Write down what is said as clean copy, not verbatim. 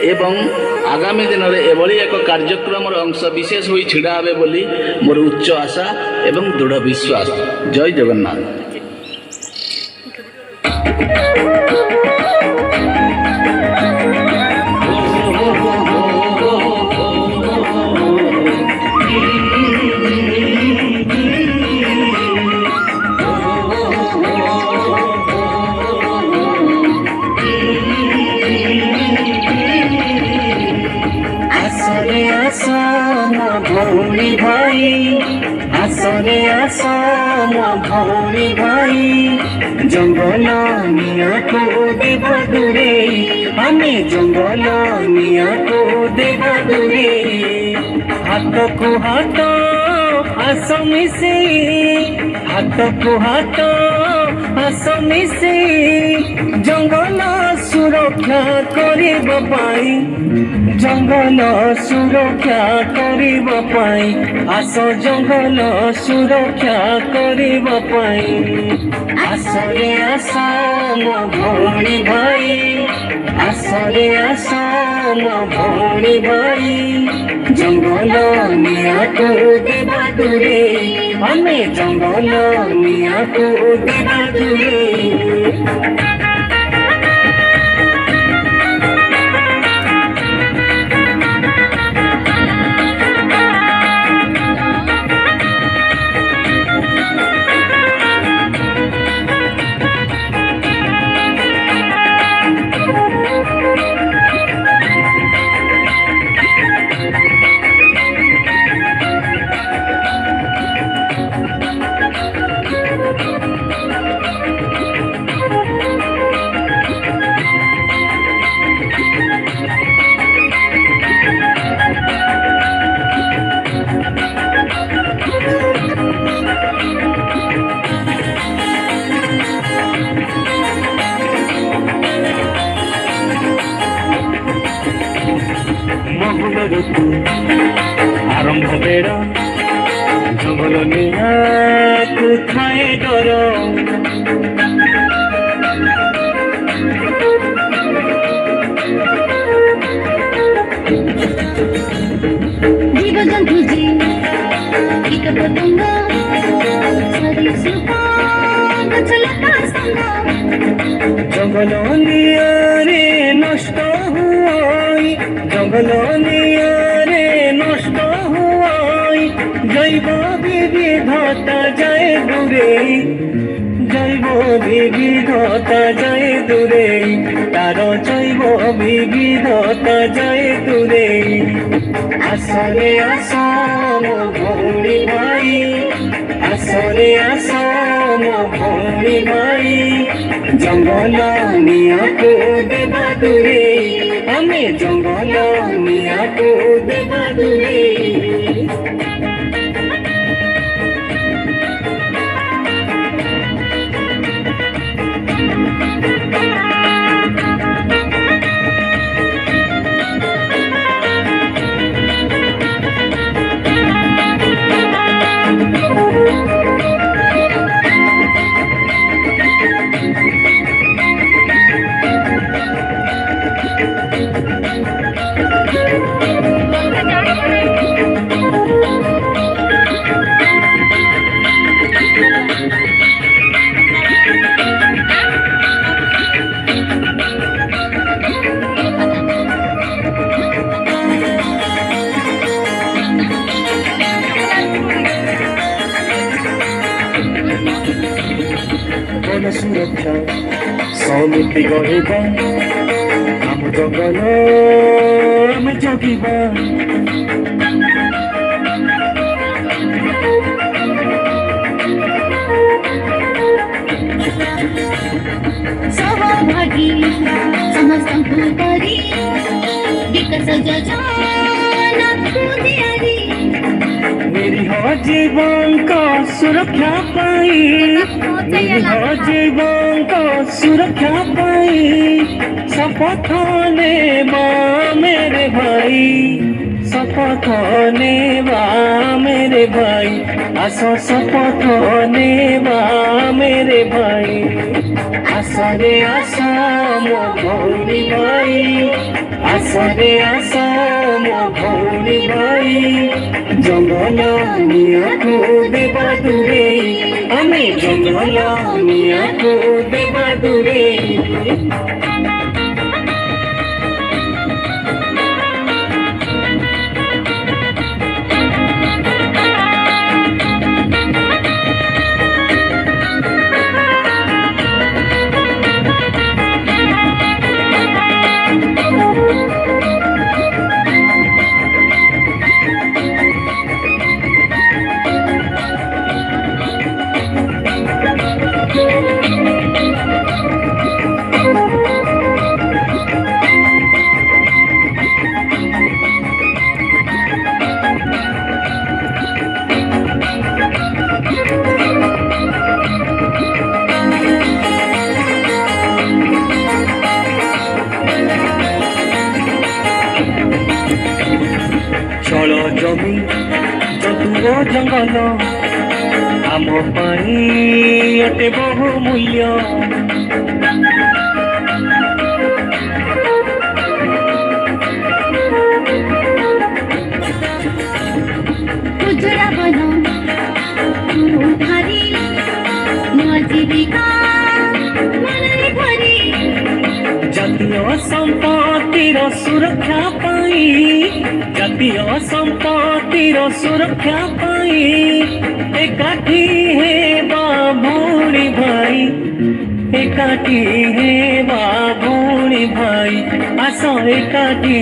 एवं आगामी दिन में एभली एक कार्यक्रम अंश विशेष हो छिड़ा हे बोली मोर उच्च आशा एवं दृढ़ विश्वास। जय जगन्नाथ। भौणी भाई आसरे आस मो भौणी भाई जंगल मिया को देव दूरे आमे जंगल मिया को देव दूरे हाथ को हाथ आस मिसे हाथ को हाथ आस मिसे जंगल सुरक्षा करिब पाई जंगल सुरक्षा करिब पाई आस जंगल सुरक्षा करिब पाई आसरे आस मो भौणी भाई आसरे आस मो भौणी भाई जंगल मिया को देवा दूरे आमे जंगल मिया को देवा दूरे। आरंभ बेड़ा जंगल निया थाए डर जीव जंतु जी कीट पतंग सरीसृप गछलता संग जंगल निया रे नष्ट हुई जंगल निया रे नष्ट हुई जैव विविधता जाए दूरे जैव विविधता जाए दूरे तार जैव विविधता जाए दूरे आसरे आस मो भौणी भाई आसरे आस मो भौणी भाई जंगल मिया को देवा दूरे आमे जंगल मिया को देवा दूरे। वन सुरक्षा समिति गढ़ा आम जंगल आम जगिबा सहभागी समस्तଙ୍କୁ କରି विकास योजना खुदियारी मेरी जीवन का सुरक्षा पाई मेरी जीवन का सुरक्षा पाई शपथ नेवा मेरे भाई शपथ नेवा मेरे भाई आसो शपथ नेवा मेरे भाई आसरे आस मो भौणी भाई आसरे आस मो भौणी भाई जंगल निया को देवा दूरे आमे जंगल निया को देवा दूरे चल जमी जदुओ जंगल आम पाई अटे बहु मूल्य उजड़ा बनो उठारी नूआ जीविका मनरे भरी जातीय संपत्तिर सुरक्षा पाई जातीय संपत्तिर सुरक्षा पाई एकाठी हेबा भौणी भाई एकाठी हेबा भौणी भाई आस एकाठी